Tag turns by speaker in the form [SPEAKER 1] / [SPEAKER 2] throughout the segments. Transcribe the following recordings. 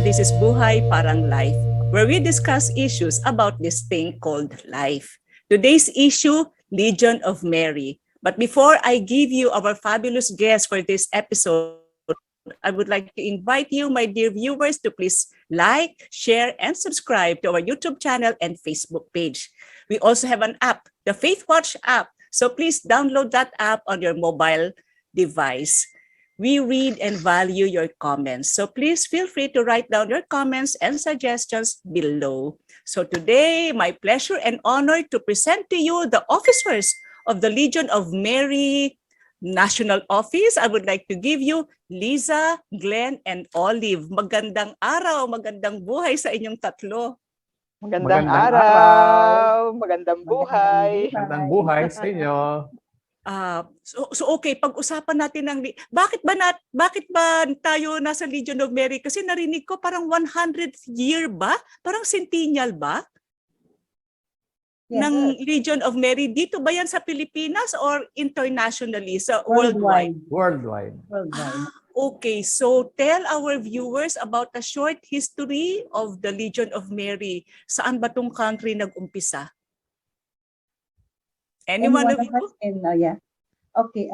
[SPEAKER 1] this is Buhay Parang Life, where we discuss issues about this thing called life. Today's issue, Legion of Mary. But before I give you our fabulous guest for this episode, I would like to invite you, my dear viewers, to please like, share, and subscribe to our YouTube channel and Facebook page. We also have an app, the Faith Watch app. So please download that app on your mobile device. We read and value your comments. So please feel free to write down your comments and suggestions below. So today, my pleasure and honor to present to you the officers of the Legion of Mary National Office. I would like to give you Liza, Glenn, and Olive. Magandang araw, magandang buhay sa inyong tatlo.
[SPEAKER 2] Magandang araw, magandang buhay.
[SPEAKER 3] Magandang buhay sa inyo.
[SPEAKER 1] So okay, pag-usapan natin ng bakit ba tayo nasa Legion of Mary? Kasi narinig ko parang 100th year ba? Parang centennial ba?
[SPEAKER 2] Yes.
[SPEAKER 1] Ng Legion of Mary. Dito ba yan sa Pilipinas or internationally? Sa
[SPEAKER 2] Worldwide.
[SPEAKER 3] Worldwide.
[SPEAKER 1] Okay, so tell our viewers about a short history of the Legion of Mary. Saan ba tong country nag-umpisa? Anyone of you?
[SPEAKER 2] Yeah. Okay.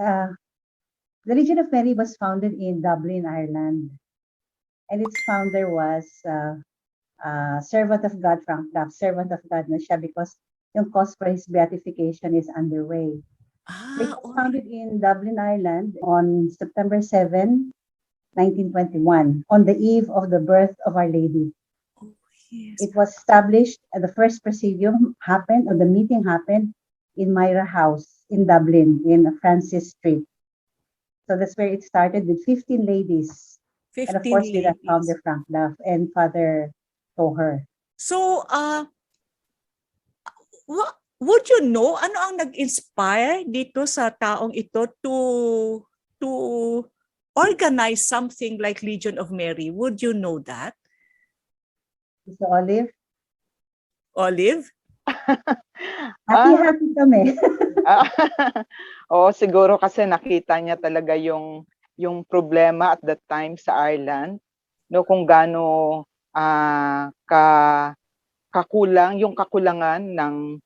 [SPEAKER 2] The Legion of Mary was founded in Dublin, Ireland, and its founder was servant of God, Frank Duff. Servant of God na siya because yung cause for his beatification is underway. It was founded in Dublin, Ireland on September 7, 1921, on the eve of the birth of Our Lady.
[SPEAKER 1] Yes.
[SPEAKER 2] It was established, the first presidium happened, or the meeting happened in Myra House in Dublin, in Francis Street. So that's where it started with 15 ladies.
[SPEAKER 1] 15
[SPEAKER 2] and of course, with
[SPEAKER 1] ladies.
[SPEAKER 2] founder Frank Duff and Father Toher.
[SPEAKER 1] So, would you know ano ang nag-inspire dito sa taong ito to organize something like Legion of Mary? Would you know that?
[SPEAKER 2] Mr. Olive?
[SPEAKER 1] Olive?
[SPEAKER 2] Happy kami.
[SPEAKER 4] Oo, siguro kasi nakita niya talaga yung problema at that time sa Ireland, no, kung gaano yung kakulangan ng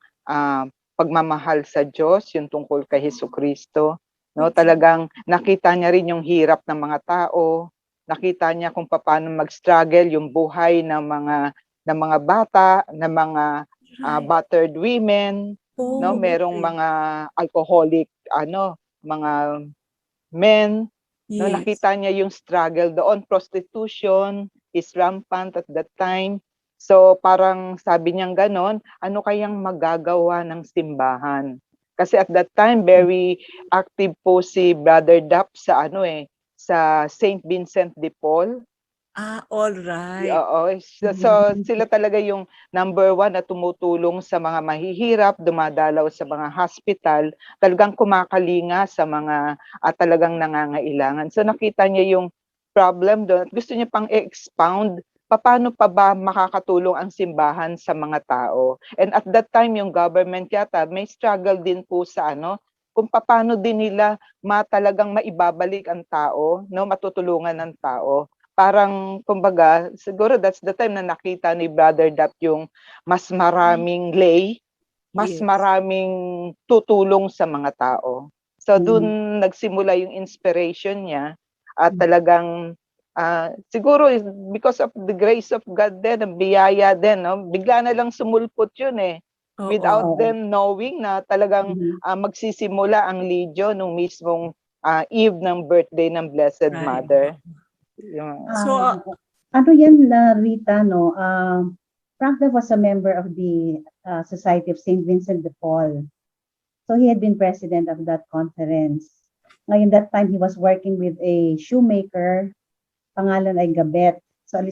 [SPEAKER 4] pagmamahal sa Diyos, yung tungkol kay Hesukristo, no, talagang nakita niya rin yung hirap ng mga tao, nakita niya kung paano mag-struggle yung buhay ng mga bata, ng mga battered women, no, merong mga alcoholic mga men, no,
[SPEAKER 1] Yes.
[SPEAKER 4] nakita niya yung struggle doon. Prostitution is rampant at that time. So parang sabi niya ganon, ano kayang magagawa ng simbahan? Kasi at that time very active po si Brother Duff sa sa Saint Vincent de Paul.
[SPEAKER 1] All right.
[SPEAKER 4] Oo. So sila talaga yung number one na tumutulong sa mga mahihirap, dumadalaw sa mga hospital, talagang kumakalinga sa mga talagang nangangailangan. So nakita niya yung problem doon at gusto niya pang i-expound paano pa ba makakatulong ang simbahan sa mga tao. And at that time yung government yata may struggle din po sa kung paano din nila talagang maibabalik ang tao, no, matutulungan ng tao. Parang, kumbaga, siguro that's the time na nakita ni Brother Duff yung mas maraming lay, mas maraming tutulong sa mga tao. So, dun nagsimula yung inspiration niya at talagang, siguro because of the grace of God din, ang biyaya din, no? Bigla na lang sumulpot yun without them knowing na talagang magsisimula ang Legion nung mismong eve ng birthday ng Blessed Mother.
[SPEAKER 1] So,
[SPEAKER 2] ano yan, Rita, no? Frank Duff was a member of the Society of St. Vincent de Paul. So he had been president of that conference. Ngayon, that time, he was working with a shoemaker, pangalan ay Gabet. So a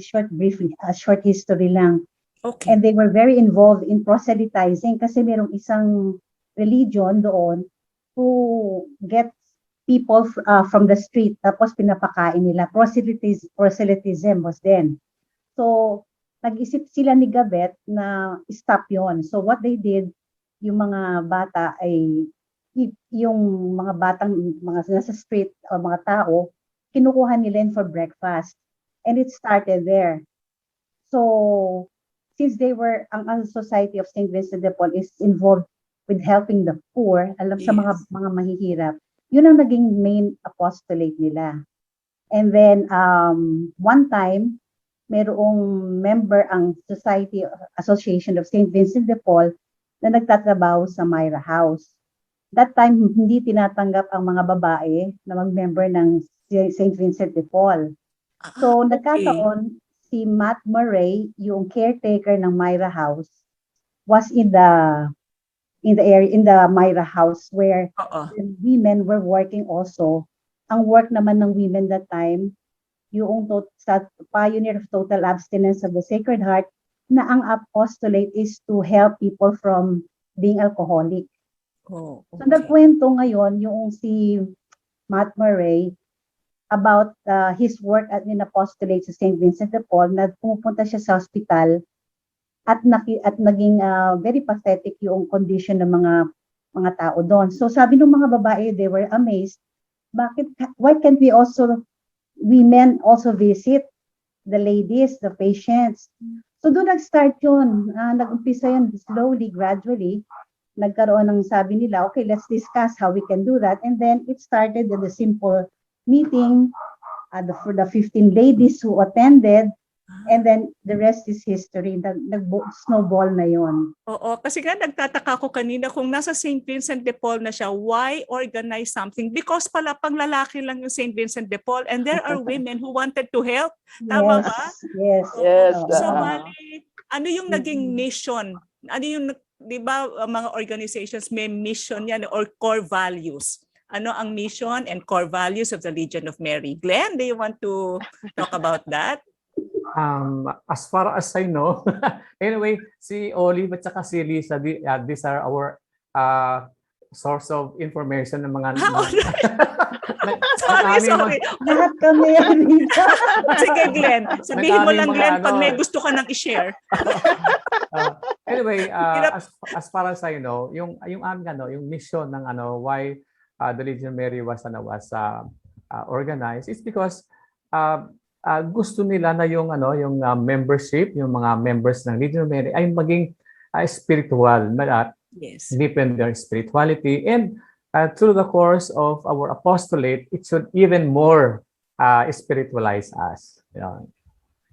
[SPEAKER 2] short history lang.
[SPEAKER 1] okay.
[SPEAKER 2] And they were very involved in proselytizing kasi merong isang religion doon who gets people from the street, tapos pinapakain nila. Proselytism was then. So, nag-isip sila ni Gabet na stop yon. So, what they did, yung mga bata ay, yung mga batang, mga nasa street o mga tao, kinukuha nila for breakfast. And it started there. So, since ang Society of St. Vincent de Paul is involved with helping the poor, alam sa
[SPEAKER 1] Yes.
[SPEAKER 2] mga mahihirap, yun ang naging main apostolate nila. And then, one time, merong member ang Association of St. Vincent de Paul na nagtatrabaho sa Myra House. That time, hindi tinatanggap ang mga babae na mag-member ng St. Vincent de Paul. So,
[SPEAKER 1] okay.
[SPEAKER 2] nagkataon, si Matt Murray, yung caretaker ng Myra House, was in the area, in the Myra House where
[SPEAKER 1] Oo.
[SPEAKER 2] the women were working also. Ang work naman ng women that time, yung sa Pioneer of Total Abstinence of the Sacred Heart, na ang apostolate is to help people from being alcoholic.
[SPEAKER 1] Oh,
[SPEAKER 2] So,
[SPEAKER 1] okay.
[SPEAKER 2] nagkwento ngayon yung si Matt Murray about his work at in apostolate sa St. Vincent de Paul, na pumupunta siya sa hospital at naging very pathetic yung condition ng mga tao doon. So sabi ng mga babae, they were amazed. Why can't women also visit the ladies, the patients? So doon nag-start yun. Nag-umpisa yun slowly, gradually. Nagkaroon ng sabi nila, okay, let's discuss how we can do that. And then it started with a simple meeting for the 15 ladies who attended. And then the rest is history. Nag-snowball na yon.
[SPEAKER 1] Oo, kasi nga nagtataka ko kanina kung nasa St. Vincent de Paul na siya, why organize something? Because pala pang lalaki lang yung St. Vincent de Paul and there are women who wanted to help. Tama ba?
[SPEAKER 2] Yes.
[SPEAKER 4] Yes,
[SPEAKER 2] Oo.
[SPEAKER 1] So,
[SPEAKER 4] oo.
[SPEAKER 1] bali, ano yung naging mission? Ano yung, di ba, mga organizations may mission yan or core values? Ano ang mission and core values of the Legion of Mary? Glenn, do you want to talk about that?
[SPEAKER 3] As far as I know, anyway, si Olive at saka si Lisa, these are our source of information ng mga
[SPEAKER 1] Sorry.
[SPEAKER 2] Lahat kami yan.
[SPEAKER 1] Sige, Glenn. Sabihin mo
[SPEAKER 3] Nag-aming
[SPEAKER 1] lang,
[SPEAKER 3] mga
[SPEAKER 1] Glenn, pag
[SPEAKER 3] ano.
[SPEAKER 1] may gusto ka nang i-share.
[SPEAKER 3] Anyway,
[SPEAKER 1] Hirap.
[SPEAKER 3] as far as I know, yung yung mission ng why the Legion of Mary was organized, it's because gusto nila na yung membership, yung mga members ng Legion of Mary ay maging spiritual,
[SPEAKER 1] Yes.
[SPEAKER 3] deepen their spirituality, and through the course of our apostolate, it should even more spiritualize us. Yan.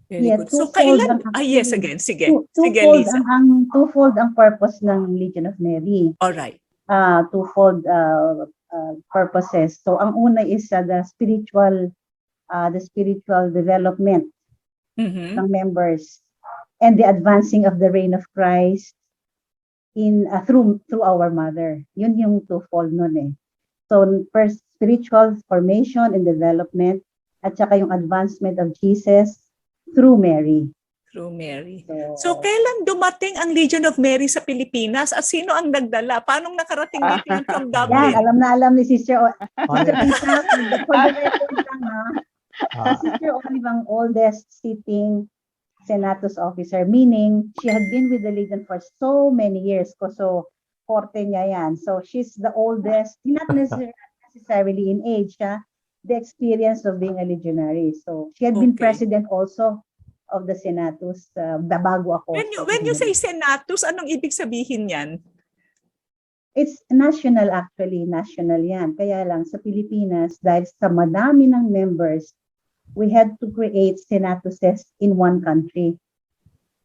[SPEAKER 1] Very
[SPEAKER 2] Yeah,
[SPEAKER 1] good. So,
[SPEAKER 2] twofold
[SPEAKER 1] kailan?
[SPEAKER 2] ang
[SPEAKER 1] Yes,
[SPEAKER 2] actually.
[SPEAKER 1] again. Sige. Sige, Lisa.
[SPEAKER 2] Twofold ang purpose ng Legion of Mary.
[SPEAKER 1] All right.
[SPEAKER 2] Twofold purposes. So ang una is the spiritual development
[SPEAKER 1] Mhm.
[SPEAKER 2] ng members and the advancing of the reign of Christ in through our mother. Yun yung twofold nun eh. So first, spiritual formation and development at saka yung advancement of Jesus through Mary.
[SPEAKER 1] Through Mary. So, kailan dumating ang Legion of Mary sa Pilipinas at sino ang nagdala? Paano nakarating dito yun from
[SPEAKER 2] Yan,
[SPEAKER 1] Dublin?
[SPEAKER 2] alam ni Sister
[SPEAKER 3] Olive.
[SPEAKER 2] Lisa, for the record lang ha. Sister Olive ang oldest sitting Senatus officer, meaning she had been with the Legion for so many years. So, forte niya yan. So, she's the oldest, not necessarily in age, the experience of being a legionary. So, she had been
[SPEAKER 1] Okay.
[SPEAKER 2] president also of the Senatus bago ako.
[SPEAKER 1] When you say Senatus, anong ibig sabihin yan?
[SPEAKER 2] It's national actually, national yan. Kaya lang sa Pilipinas, dahil sa madami ng members, we had to create senatuses in one country.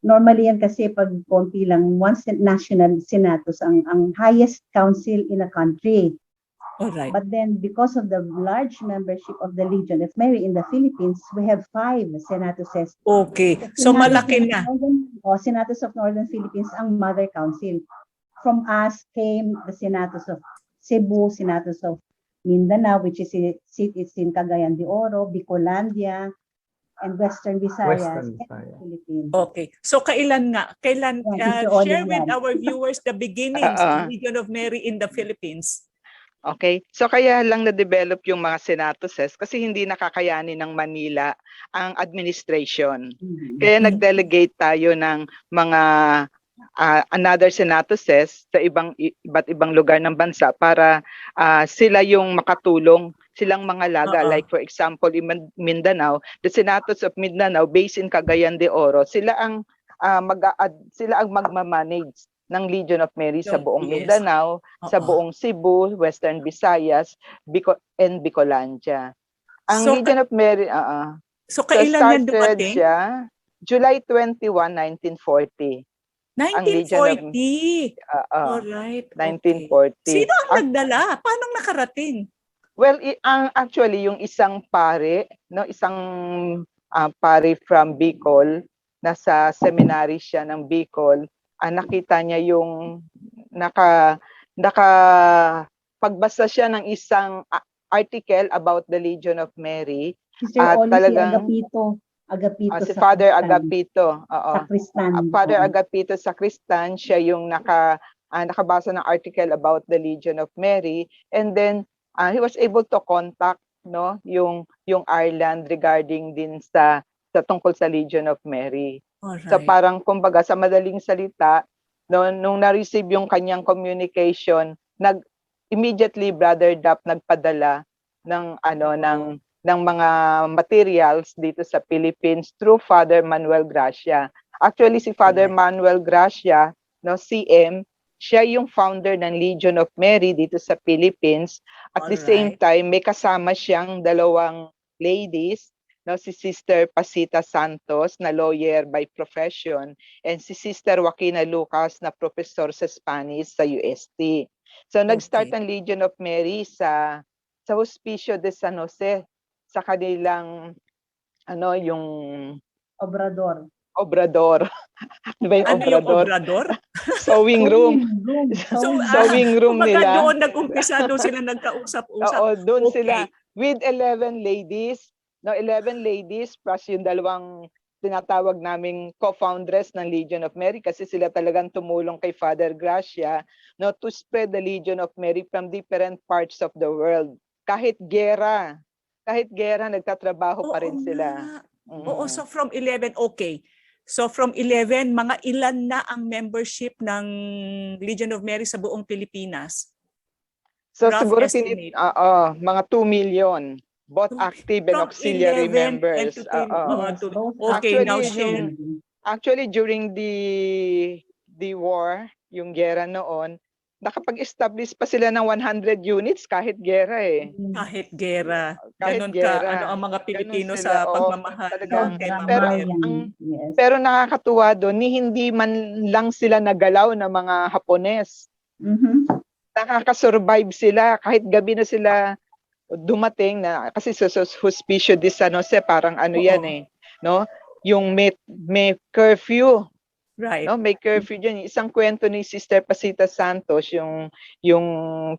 [SPEAKER 2] Normally yan kasi pag konti lang, one national senatus, ang highest council in a country.
[SPEAKER 1] All right.
[SPEAKER 2] But then because of the large membership of the Legion of Mary in the Philippines, we have 5 senatuses.
[SPEAKER 1] Okay. So, malaki na.
[SPEAKER 2] Senatus of Northern Philippines ang mother council. From us came the Senatus of Cebu, Senatus of Mindanao, which is in Cagayan de Oro, Bicolandia, and Western Visayas,
[SPEAKER 3] Western
[SPEAKER 2] and
[SPEAKER 3] Visayas.
[SPEAKER 2] Philippines.
[SPEAKER 1] Okay. So, kailan
[SPEAKER 2] Sister
[SPEAKER 1] share
[SPEAKER 2] Olive
[SPEAKER 1] with
[SPEAKER 2] yan.
[SPEAKER 1] our viewers the beginnings of Legion of Mary in the Philippines?
[SPEAKER 4] Okay. So kaya lang na-develop yung mga senatuses kasi hindi nakakayanin ng Manila ang administration. Kaya nag-delegate tayo ng mga another senatoses sa iba't ibang lugar ng bansa para sila yung makatulong, silang mga laga.
[SPEAKER 1] Oo.
[SPEAKER 4] Like for example, in Mindanao, the Senatos of Mindanao based in Cagayan de Oro, sila ang magmamanage ng Legion of Mary sa buong
[SPEAKER 1] Yes.
[SPEAKER 4] Mindanao, sa
[SPEAKER 1] Oo.
[SPEAKER 4] buong Cebu, Western Visayas, and Bicolandia. Ang
[SPEAKER 1] So,
[SPEAKER 4] Legion of Mary,
[SPEAKER 1] So,
[SPEAKER 4] so
[SPEAKER 1] kailan yan
[SPEAKER 4] started
[SPEAKER 1] dumating?
[SPEAKER 4] siya July 21, 1940. ang Legion of
[SPEAKER 1] 1940.
[SPEAKER 4] Oo,
[SPEAKER 1] Alright.
[SPEAKER 4] 1940.
[SPEAKER 1] Sino ang nagdala? Paano nakarating?
[SPEAKER 4] Well, actually yung isang pare, no, isang pare from Bicol, nasa seminary siya ng Bicol, nakita niya yung pagbasa siya ng isang article about the Legion of Mary.
[SPEAKER 2] Sister Oli, si
[SPEAKER 4] talagang-
[SPEAKER 2] Agapito. Agapito
[SPEAKER 4] si
[SPEAKER 2] sa
[SPEAKER 4] Father
[SPEAKER 2] Kristan.
[SPEAKER 4] Agapito. Oo.
[SPEAKER 2] Sa Kristan.
[SPEAKER 4] Father
[SPEAKER 2] Oo.
[SPEAKER 4] Agapito sa Kristan, siya yung nakabasa ng article about the Legion of Mary, and then he was able to contact yung Ireland regarding din sa tungkol sa Legion of Mary.
[SPEAKER 1] Alright.
[SPEAKER 4] So parang kumbaga sa madaling salita, nung na-receive yung kanyang communication, immediately Brother Dap nagpadala ng mga materials dito sa Philippines through Father Manuel Gracia. Actually si Father Manuel Gracia, CM, siya yung founder ng Legion of Mary dito sa Philippines. At the same time, may kasama siyang dalawang ladies, si Sister Pasita Santos na lawyer by profession, and si Sister Joaquina Lucas na professor sa Spanish sa UST. So nag-start ang Legion of Mary sa Hospicio de San Jose, sa kanilang yung
[SPEAKER 2] Obrador.
[SPEAKER 4] Ano ba yung
[SPEAKER 1] Ano yung
[SPEAKER 4] obrador?
[SPEAKER 1] obrador?
[SPEAKER 4] Sewing room. Sewing room
[SPEAKER 1] kumbaga
[SPEAKER 4] nila.
[SPEAKER 1] doon nag-umpisa, doon sila nagkausap-usap.
[SPEAKER 4] Oo, doon
[SPEAKER 1] Okay.
[SPEAKER 4] sila with 11 ladies. 11 ladies plus yung dalawang tinatawag naming co-foundress ng Legion of Mary, kasi sila talagang tumulong kay Father Gracia to spread the Legion of Mary from different parts of the world. Kahit gera nagtatrabaho pa rin
[SPEAKER 1] Oo
[SPEAKER 4] sila.
[SPEAKER 1] nga. Oo, so from 11, okay. So from 11, mga ilan na ang membership ng Legion of Mary sa buong Pilipinas?
[SPEAKER 4] So
[SPEAKER 1] Rough
[SPEAKER 4] siguro
[SPEAKER 1] estimate.
[SPEAKER 4] mga 2 million, both active and
[SPEAKER 1] From
[SPEAKER 4] auxiliary
[SPEAKER 1] 11
[SPEAKER 4] members.
[SPEAKER 1] Okay, now
[SPEAKER 4] Actually during the war, yung gera noon, nakapag-establish pa sila ng 100 units kahit gera eh.
[SPEAKER 1] kahit gera.
[SPEAKER 4] Kahit
[SPEAKER 1] Ganon
[SPEAKER 4] gera.
[SPEAKER 1] ang mga Pilipino
[SPEAKER 4] Ganun sila,
[SPEAKER 1] sa pagmamahal.
[SPEAKER 4] talagang-
[SPEAKER 1] kay Mama
[SPEAKER 4] pero
[SPEAKER 1] Mary.
[SPEAKER 2] Yes.
[SPEAKER 4] Pero nakakatuwa doon, hindi man lang sila nagalaw ng mga Hapones.
[SPEAKER 2] Mhm.
[SPEAKER 4] Nakaka-survive sila kahit gabi na sila dumating na, kasi sa Hospicio de San Jose parang yan eh, yung may curfew.
[SPEAKER 1] Right.
[SPEAKER 4] May curfew dyan. Isang kwento ni Sister Pasita Santos, yung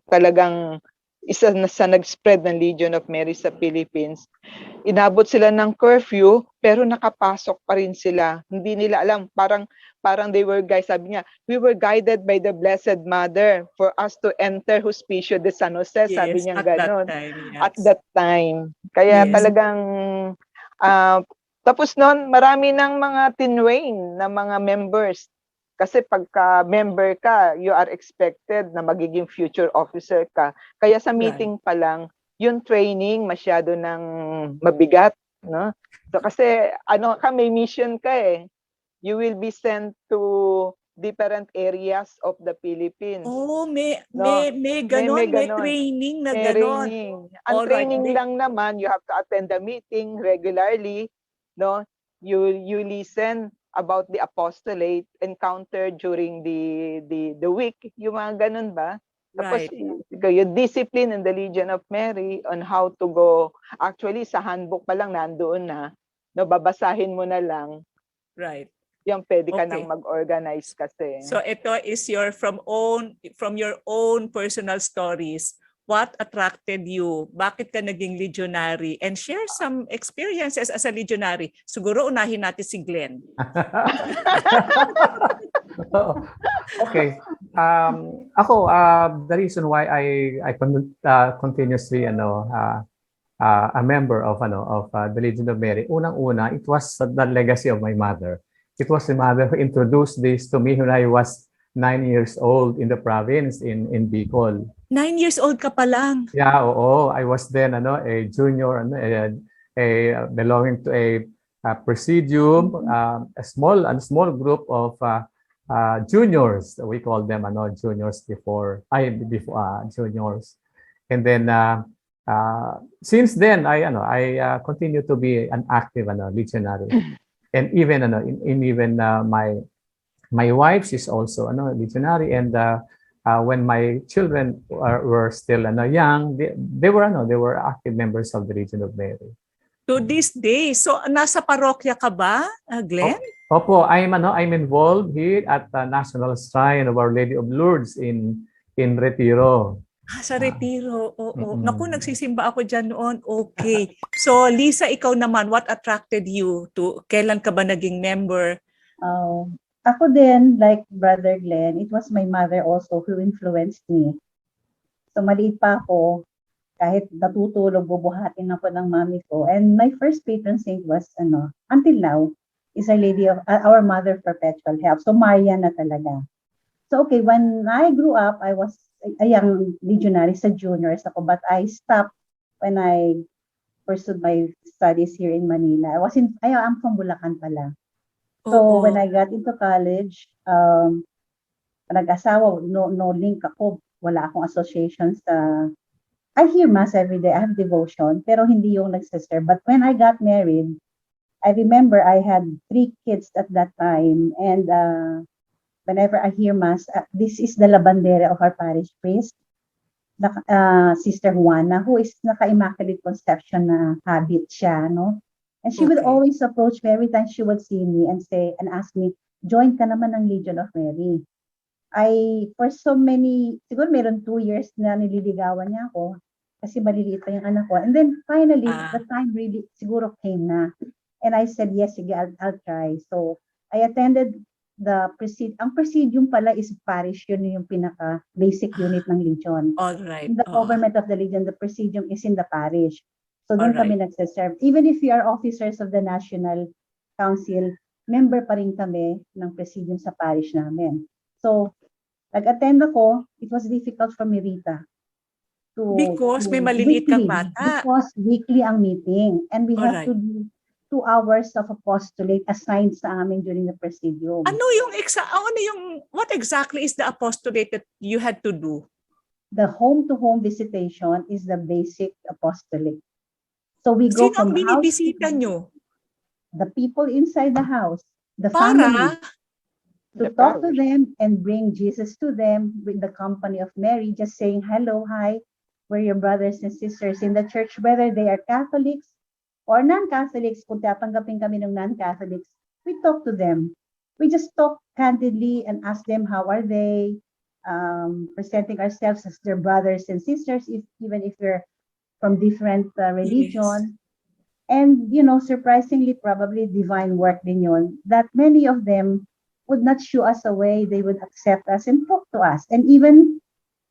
[SPEAKER 4] talagang isa na sa nag-spread ng Legion of Mary sa Philippines. Inabot sila ng curfew, pero nakapasok pa rin sila. Hindi nila alam. Parang they were sabi niya, we were guided by the Blessed Mother for us to enter Hospicio de San Jose. Sabi niya gano'n. At that time. Kaya
[SPEAKER 1] Yes.
[SPEAKER 4] talagang tapos noon, marami ng mga tinrain na mga members. Kasi pagka member ka, you are expected na magiging future officer ka. Kaya sa meeting pa lang, yung training masyado ng mabigat, So kasi may mission ka eh. You will be sent to different areas of the Philippines.
[SPEAKER 1] Oh, may
[SPEAKER 4] May
[SPEAKER 1] ganon, may
[SPEAKER 4] ganon.
[SPEAKER 1] training na
[SPEAKER 4] May
[SPEAKER 1] ganon.
[SPEAKER 4] training. Ang
[SPEAKER 1] Alright.
[SPEAKER 4] training lang naman, you have to attend the meeting regularly, you listen about the apostolate encountered during the week, yung mga ganun ba? Tapos yung discipline in the Legion of Mary on how to go. Actually sa handbook pa lang nandoon na, babasahin mo na lang.
[SPEAKER 1] Right.
[SPEAKER 4] Yung pwede ka
[SPEAKER 1] Okay.
[SPEAKER 4] nang mag-organize kasi.
[SPEAKER 1] So ito is from your own personal stories. What attracted you? Bakit ka naging legionary? And share some experiences as a legionary. Siguro unahin natin si Glenn.
[SPEAKER 3] Okay. Ako, the reason why I continuously a member of the Legion of Mary, unang-una, it was the legacy of my mother. it was my mother who introduced this to me when I was 9 years old in the province in Bicol.
[SPEAKER 1] 9 years old ka pa lang.
[SPEAKER 3] Yeah, oo. I was then a junior, belonging to a presidium, a small group of juniors. We call them juniors before juniors. And then since then I continue to be an active legionary. And even even my wife is also legionary, and when my children were still young, they were active members of the Legion of Mary.
[SPEAKER 1] To this day. So, nasa parokya ka ba, Glenn?
[SPEAKER 3] Opo, I'm involved here at the National Shrine of Our Lady of Lourdes in Retiro.
[SPEAKER 1] Sa Retiro, oo.
[SPEAKER 3] Mm-mm.
[SPEAKER 1] Naku, nagsisimba ako dyan noon. Okay. So, Lisa, ikaw naman, what attracted you to, kailan ka ba naging member?
[SPEAKER 2] Ako din, like Brother Glenn, it was my mother also who influenced me. So maliit pa ako, kahit natutulog, bubuhatin ako ng mami ko. And my first patron saint was, until now, is Our Lady of, Our Mother of Perpetual Help. So Maria na talaga. So okay, when I grew up, I was a young legionary sa juniors ako, but I stopped when I pursued my studies here in Manila. I'm from Bulacan pala. So
[SPEAKER 1] Oo.
[SPEAKER 2] when I got into college, nag-asawa, no link ako, wala akong association sa, I hear mass every day, I have devotion, pero hindi yung nagsister. But when I got married, I remember I had 3 kids at that time, and whenever I hear mass, this is the labandera of our parish priest, Sister Juana, who is naka-immaculate conception na habit siya, no? And she would
[SPEAKER 1] Okay.
[SPEAKER 2] always approach me every time she would see me and say, and ask me, join ka naman ng Legion of Mary. For so many, siguro meron 2 years na nililigawan niya ako kasi maliliit pa yung anak ko. And then finally, the time really siguro came na. And I said, yes, sige, I'll try. So I attended the presidium. Ang presidium pala is parish, yun yung pinaka-basic unit ng Legion.
[SPEAKER 1] All right.
[SPEAKER 2] In the government of the Legion, the presidium is in the parish. So doon
[SPEAKER 1] Alright.
[SPEAKER 2] kami nagsiserve. Even if we are officers of the National Council, member pa rin kami ng presidium sa parish namin. So, nag-attend ako, it was difficult for me, Rita.
[SPEAKER 1] Because may maliliit kang bata.
[SPEAKER 2] Because weekly ang meeting. And we have
[SPEAKER 1] Alright.
[SPEAKER 2] to do 2 hours of apostolate assigned sa amin during the presidium.
[SPEAKER 1] What exactly is the apostolate that you had to do?
[SPEAKER 2] The home-to-home visitation is the basic apostolate. So we go
[SPEAKER 1] Sino ang
[SPEAKER 2] from house to
[SPEAKER 1] binibisita nyo?
[SPEAKER 2] the people inside the house, the
[SPEAKER 1] Para?
[SPEAKER 2] family, to
[SPEAKER 4] The
[SPEAKER 2] talk to
[SPEAKER 4] parish.
[SPEAKER 2] them and bring Jesus to them with the company of Mary, just saying, hello, hi, we're your brothers and sisters in the church, whether they are Catholics or non-Catholics, kung tatanggapin kami ng non-Catholics, we talk to them. We just talk candidly and ask them how are they, presenting ourselves as their brothers and sisters, even if we're from different religion. And, surprisingly, probably divine work din yun, that many of them would not shoo us away. They would accept us and talk to us, and even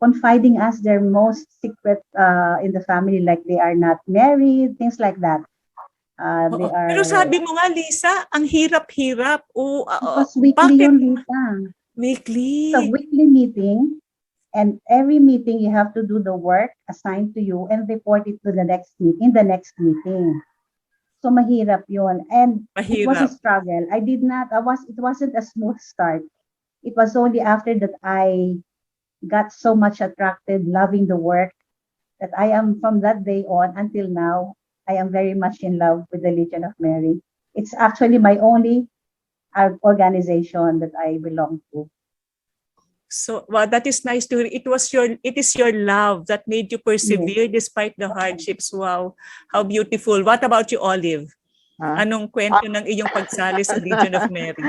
[SPEAKER 2] confiding us their most secret in the family, like they are not married, things like that. They are,
[SPEAKER 1] Pero sabi mo nga, Lisa, ang hirap-hirap.
[SPEAKER 2] because weekly
[SPEAKER 1] bakit?
[SPEAKER 2] yun, Lisa.
[SPEAKER 1] Weekly.
[SPEAKER 2] It's a weekly meeting, and every meeting you have to do the work assigned to you and report it to the next meeting, So mahirap yun. And it was a
[SPEAKER 1] Mahirap.
[SPEAKER 2] struggle. It wasn't a smooth start. It was only after that I got so much attracted, loving the work, that I am from that day on until now, I am very much in love with the Legion of Mary. It's actually my only organization that I belong to.
[SPEAKER 1] So, well, that is nice to hear. It is your love that made you persevere despite the hardships. Wow, how beautiful. What about you, Olive?
[SPEAKER 4] Ha?
[SPEAKER 1] Anong kwento ng iyong pagsali sa Legion of Mary?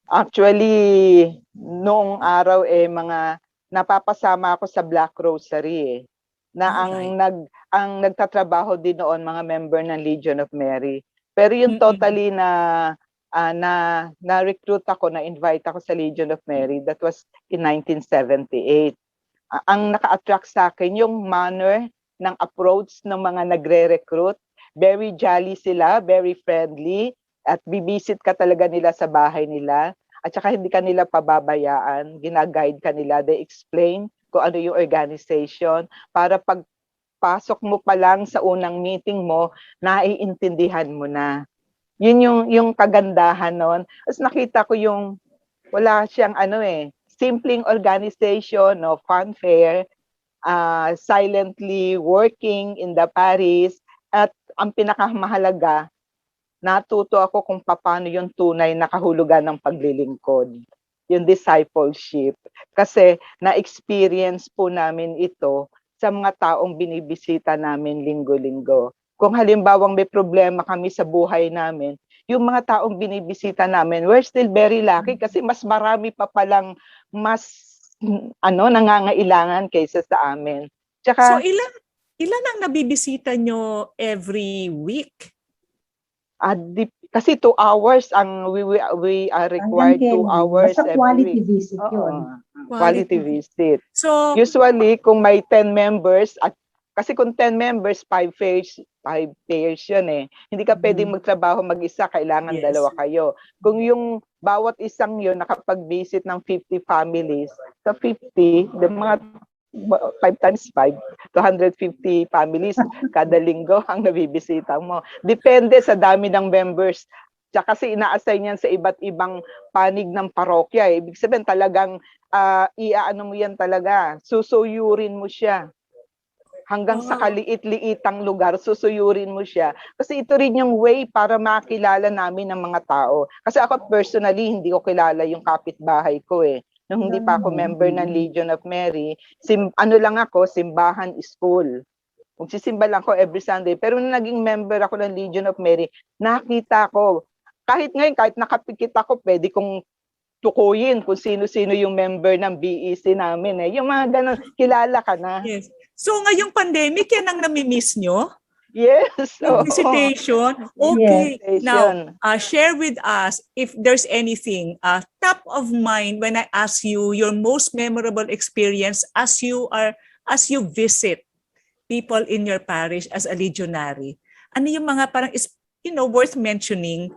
[SPEAKER 4] Actually, noong araw mga napapasama ako sa Black Rosary na ang nagtatrabaho din noon mga member ng Legion of Mary. Pero yung totally na-recruit ako, na-invite ako sa Legion of Mary, that was in 1978. Ang naka-attract sa akin yung manner ng approach ng mga nagre-recruit. Very jolly sila, very friendly. at bibisit ka talaga nila sa bahay nila at saka hindi ka nila pababayaan, ginaguide ka nila, they explain kung ano yung organization para pagpasok mo pa lang sa unang meeting mo, naiintindihan mo na. Yun yung kagandahan nun. Tapos nakita ko yung wala siyang simpleng organization, no, funfair, silently working in the parish, at ang pinakamahalaga, natuto ako kung paano yung tunay na kahulugan ng paglilingkod, yung discipleship. Kasi na-experience po namin ito sa mga taong binibisita namin linggo-linggo. Kung halimbawang may problema kami sa buhay namin, yung mga taong binibisita namin, we're still very lucky kasi mas marami pa palang mas nangangailangan kaysa sa amin.
[SPEAKER 1] So
[SPEAKER 4] Tsaka,
[SPEAKER 1] ilan ang nabibisita nyo every week?
[SPEAKER 4] kasi 2 hours ang we are required 2 hours
[SPEAKER 2] Basta
[SPEAKER 4] every
[SPEAKER 2] quality
[SPEAKER 4] week.
[SPEAKER 2] visit
[SPEAKER 4] Oo,
[SPEAKER 2] yun.
[SPEAKER 4] quality visit.
[SPEAKER 1] So,
[SPEAKER 4] Usually, kung may 10 members, kasi kung 10 members, 5 pairs yun eh. Hindi ka pwedeng magtrabaho mag-isa, kailangan
[SPEAKER 1] Yes.
[SPEAKER 4] dalawa kayo. Kung yung bawat isang yun nakapag-visit ng 50 families, sa 50, the mga 5 times 5, 250 families kada linggo ang nabibisita mo. Depende sa dami ng members. Tsaka kasi ina-assign yan sa iba't ibang panig ng parokya. Ibig sabihin talagang iaano mo yan talaga, susuyurin mo siya. Hanggang sa kaliit-liitang lugar, susuyurin mo siya. Kasi ito rin yung way para makilala namin ng mga tao. Kasi ako personally, hindi ko kilala yung kapitbahay ko eh. Nung hindi pa ako member ng Legion of Mary, lang ako, simbahan school. Magsisimba lang ako every Sunday. Pero nung naging member ako ng Legion of Mary, nakita ko, kahit ngayon, kahit nakapikit ako, pwede kong tukuyin kung sino-sino yung member ng BEC namin eh. Yung mga ganun, kilala ka na.
[SPEAKER 1] yes. So ngayong pandemic, yan ang namimiss nyo?
[SPEAKER 4] Yes.
[SPEAKER 1] Yung visitation? Okay.
[SPEAKER 4] Yes.
[SPEAKER 1] Now, share with us if there's anything top of mind when I ask you your most memorable experience as you visit people in your parish as a legionary. Ano yung mga parang worth mentioning?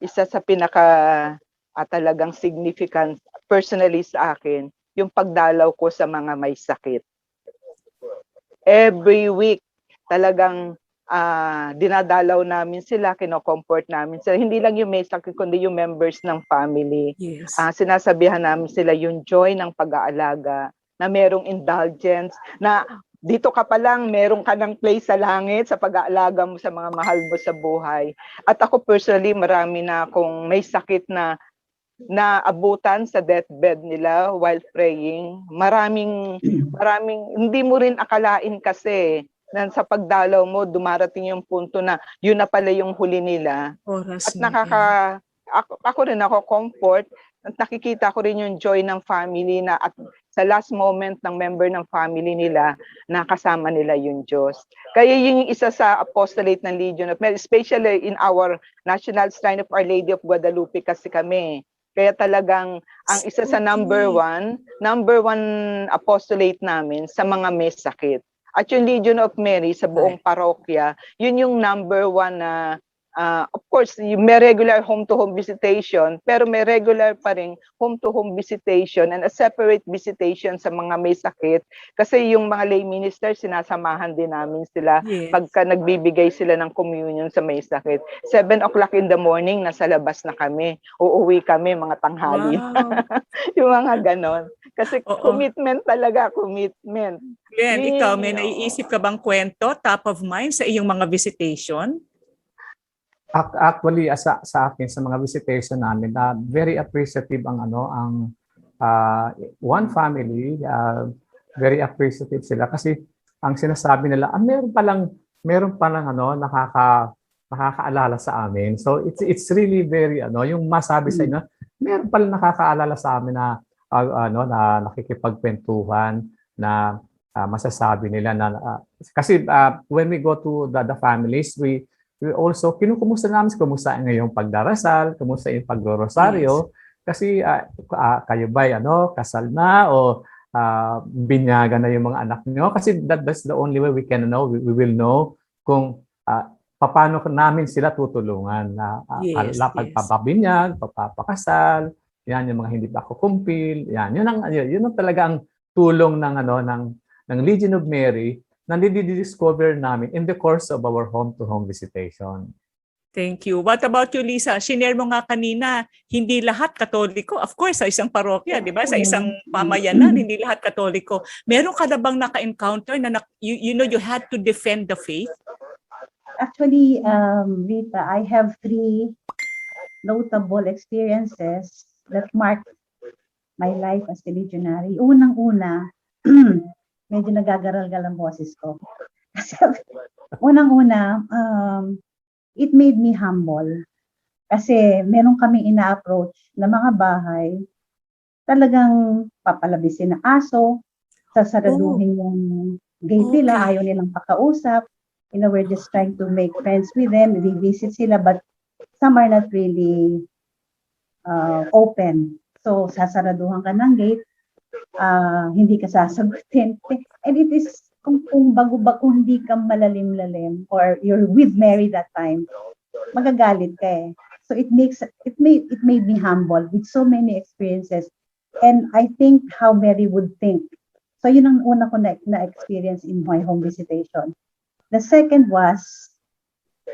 [SPEAKER 4] Isa sa pinaka talagang significant personally sa akin, yung pagdalaw ko sa mga may sakit. Every week, talagang dinadalaw namin sila, kino-comfort namin sila. Hindi lang yung may sakit, kundi yung members ng family.
[SPEAKER 1] Yes.
[SPEAKER 4] Sinasabihan namin sila yung joy ng pag-aalaga, na merong indulgence, na dito ka pa lang, meron ka ng place sa langit sa pag-aalaga mo sa mga mahal mo sa buhay. At ako personally, marami na akong may sakit na abutan sa deathbed nila while praying. Maraming, hindi mo rin akalain kasi na sa pagdalaw mo, dumarating yung punto na yun na pala yung huli nila.
[SPEAKER 1] Oras
[SPEAKER 4] At
[SPEAKER 1] na.
[SPEAKER 4] ako rin ako comfort, at nakikita ko rin yung joy ng family na at sa last moment ng member ng family nila, nakasama nila yung Diyos. Kaya yung isa sa apostolate ng Legion of Mary, especially in our National Shrine of Our Lady of Guadalupe kasi kami. Kaya talagang ang isa sa number one apostolate namin sa mga may sakit. At yung Legion of Mary sa buong parokya, yun yung number one na of course, may regular home-to-home visitation, pero may regular pa rin home-to-home visitation and a separate visitation sa mga may sakit. Kasi yung mga lay ministers, sinasamahan din namin sila pagka nagbibigay sila ng communion sa may sakit. 7 o'clock in the morning, nasa labas na kami. Uuwi kami mga tanghali.
[SPEAKER 1] Wow.
[SPEAKER 4] Yung mga ganon. Kasi commitment talaga, commitment.
[SPEAKER 1] Glenn, ikaw, may naiisip ka bang kwento, top of mind sa iyong mga visitation?
[SPEAKER 3] Actually, sa akin, sa mga visitation namin, very appreciative ang one family, very appreciative sila kasi ang sinasabi nila, meron palang nakakaalala sa amin. So it's really very yung masabi sa inyo, meron palang nakakaalala sa amin na na nakikipagkwentuhan na masasabi nila na kasi when we go to the families, we also kinukumusta namin kumusta ang ngayong pagdarasal, kumusta yung pagrorosaryo. Kasi kayo ba kasal na o binyagan na yung mga anak nyo? Kasi that's the only way we can know. We will know kung paano namin sila tutulungan na
[SPEAKER 1] Yes, yes.
[SPEAKER 3] pagpapabinyag, pagpapakasal, yan yung mga hindi pa kukumpil, yan yun ang talagang tulong ng ng Legion of Mary na discover namin in the course of our home-to-home visitation.
[SPEAKER 1] Thank you. What about you, Lisa? Shinare mo nga kanina, hindi lahat Katoliko. Of course, sa isang parokya, di ba? Sa isang pamayanan, hindi lahat Katoliko. Meron ka na bang naka-encounter na you know you had to defend the faith?
[SPEAKER 2] Actually, Rita, I have 3 notable experiences that marked my life as a legionary. Unang-una, medyo nagagaral-gal ang boses ko. Kasi unang-una, it made me humble. Kasi meron kami ina-approach na mga bahay, talagang papalabisin ng aso, sasaraduhin yung gate nila,
[SPEAKER 1] Okay.
[SPEAKER 2] ayaw nilang pakausap. You know, we're just trying to make friends with them, revisit sila, but some are not really open. So, sasaraduhan ka ng gate, hindi ka sasagutin. And it is, kung bago-bago hindi ka malalim-lalim, or you're with Mary that time, magagalit ka eh. So it made me humble with so many experiences. And I think how Mary would think. So yun ang una ko na-experience in my home visitation. The second was,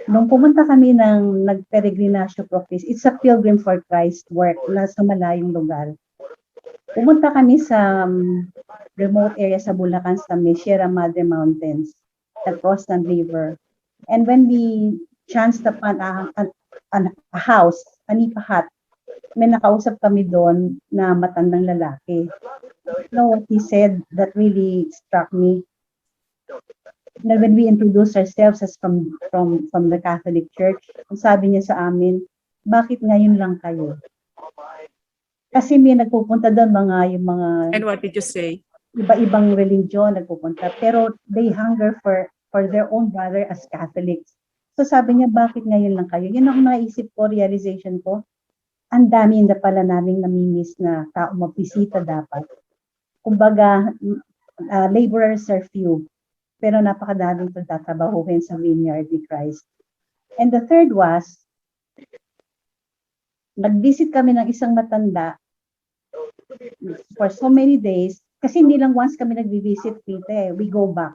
[SPEAKER 2] nung pumunta kami ng nag-peregrinatio profis, it's a Pilgrim for Christ work na sa malayong lugar. Pumunta kami sa remote area sa Bulacan, sa Sierra Madre Mountains, the Crostan River. And when we chanced upon a house, a nipa hut, may nakausap kami doon na matandang lalaki. You know what he said that really struck me? Na when we introduced ourselves as from the Catholic Church, ang sabi niya sa amin, bakit ngayon lang kayo? Kasi may nagpupunta doon yung mga
[SPEAKER 1] And what did you say?
[SPEAKER 2] iba-ibang religion nagpupunta, pero they hunger for their own brother as Catholics. So sabi niya, bakit ngayon lang kayo? Yun ang naisip ko, realization ko, ang dami na pala naming namimiss na tao mabisita dapat. Kumbaga, laborers are few, pero napakadaming pagtatrabahuhin sa Vineyard ni Christ. And the third was, nag-visit kami ng isang matanda for so many days, kasi hindi lang once kami nag-visit, Peter, we go back.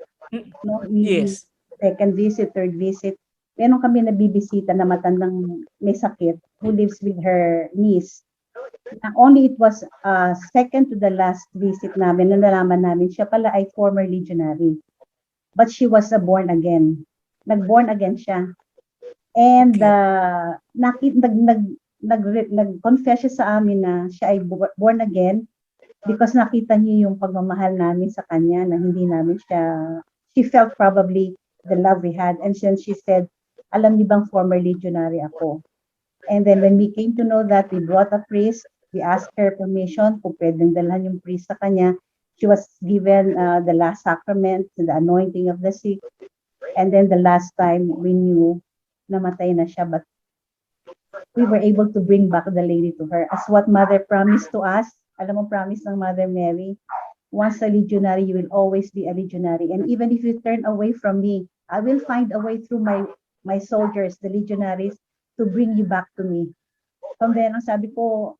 [SPEAKER 2] No?
[SPEAKER 1] Yes.
[SPEAKER 2] Second visit, third visit, meron kami nabibisita na matandang may sakit who lives with her niece. Only it was second to the last visit namin, na nalaman namin siya pala ay former legionary. But she was a born again. Nag-born again siya. And nag-confess siya sa amin na siya ay born again because nakita niya yung pagmamahal namin sa kanya, na hindi namin siya, she felt probably the love we had. And then she said, alam niyo bang former legionary ako? And then when we came to know that, we brought a priest, we asked her permission kung pwedeng dalhan yung priest sa kanya. She was given the last sacrament, the anointing of the sick. And then the last time we knew, namatay na siya, but we were able to bring back the lady to her as what Mother promised to us. Alam mo, promise ng Mother Mary, once a legionary, you will always be a legionary. And even if you turn away from me, I will find a way through my soldiers, the legionaries, to bring you back to me. From then, ang sabi ko,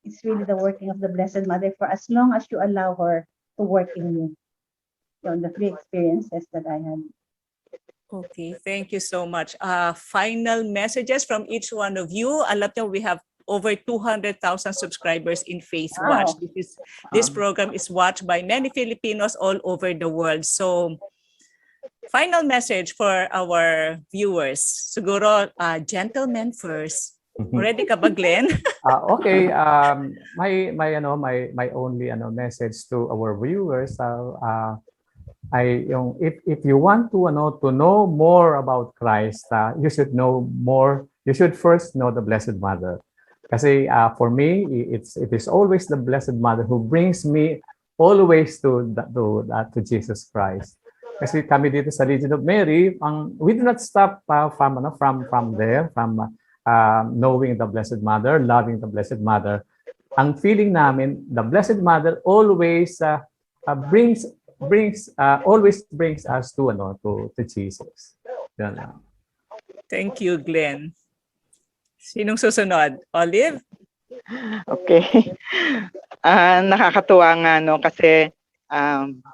[SPEAKER 2] it's really the working of the Blessed Mother for as long as you allow her to work in you. So the 3 experiences that I had.
[SPEAKER 1] Okay, thank you so much. Final messages from each one of you. Alam niyo, we have over 200,000 subscribers in Faith Watch.
[SPEAKER 2] Wow.
[SPEAKER 1] This program is watched by many Filipinos all over the world. So, final message for our viewers. Siguro, gentlemen first. Ready ka ba, Glenn?
[SPEAKER 3] Okay, my only message to our viewers, if you want to know more about Christ, you should know more. You should first know the Blessed Mother. Kasi for me, it is always the Blessed Mother who brings me always to Jesus Christ. Kasi kami dito sa Legion of Mary, we do not stop from knowing the Blessed Mother, loving the Blessed Mother. Ang feeling namin, the Blessed Mother always brings us to Jesus. Yan lang.
[SPEAKER 1] Thank you, Glenn. Sinong susunod? Olive?
[SPEAKER 4] Okay. Nakakatuwa nga no kasi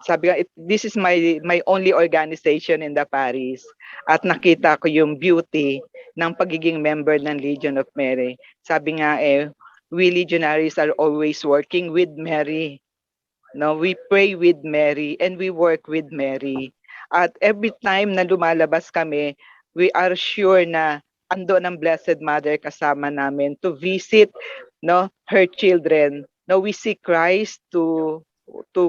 [SPEAKER 4] sabi ko, this is my only organization in the Paris at nakita ko yung beauty ng pagiging member ng Legion of Mary. Sabi nga we legionaries are always working with Mary. No, we pray with Mary and we work with Mary. At every time na lumalabas kami, we are sure na ando ng Blessed Mother kasama namin to visit her children. No, we see Christ to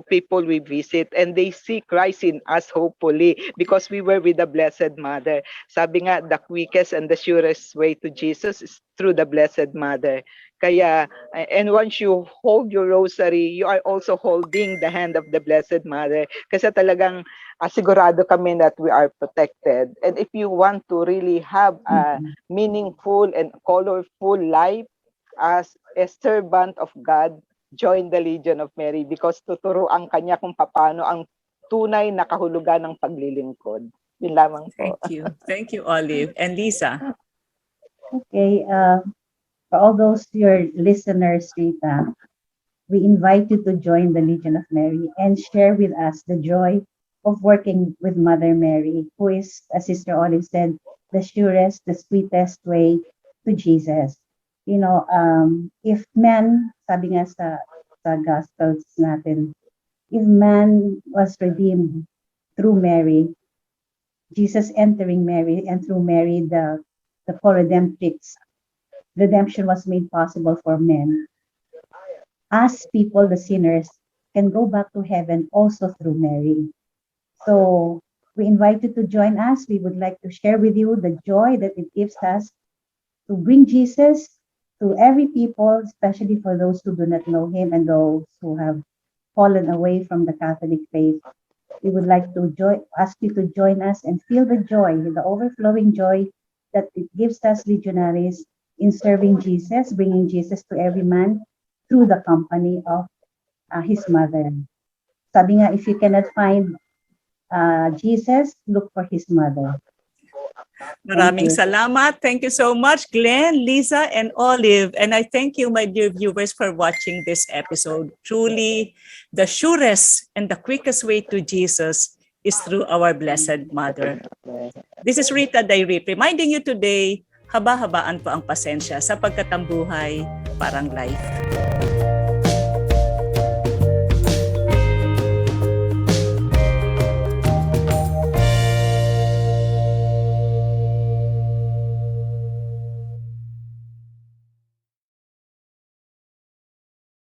[SPEAKER 4] people we visit and they see Christ in us hopefully because we were with the Blessed Mother. Sabi nga, the quickest and the surest way to Jesus is through the Blessed Mother. Kaya, and once you hold your rosary, you are also holding the hand of the Blessed Mother. Kasi talagang sigurado kami that we are protected. And if you want to really have a meaningful and colorful life as a servant of God, join the Legion of Mary because tuturuan kanya kung paano ang tunay na kahulugan ng paglilingkod. Yun lamang po.
[SPEAKER 1] Thank you. Thank you, Olive. And Lisa?
[SPEAKER 2] Okay, for all those your listeners, Rita, we invite you to join the Legion of Mary and share with us the joy of working with Mother Mary, who is, as Sister Olive said, the surest, the sweetest way to Jesus. You know, if man, sabi nga sa Gospels natin, if man was redeemed through Mary, Jesus entering Mary, and through Mary, the redemption was made possible for men. Us people, the sinners, can go back to heaven also through Mary. So we invite you to join us. We would like to share with you the joy that it gives us to bring Jesus to every people, especially for those who do not know him and those who have fallen away from the Catholic faith. We would like to ask you to join us and feel the joy, the overflowing joy that it gives us legionaries in serving Jesus, bringing Jesus to every man through the company of his mother. Sabi nga, if you cannot find Jesus, look for his mother.
[SPEAKER 1] Maraming salamat. Thank you so much, Glenn, Lisa, and Olive. And I thank you, my dear viewers, for watching this episode. Truly, the surest and the quickest way to Jesus is through our Blessed Mother. This is Rita Dairip, reminding you today, haba-habaan po ang pasensya sapagkat ang buhay parang life.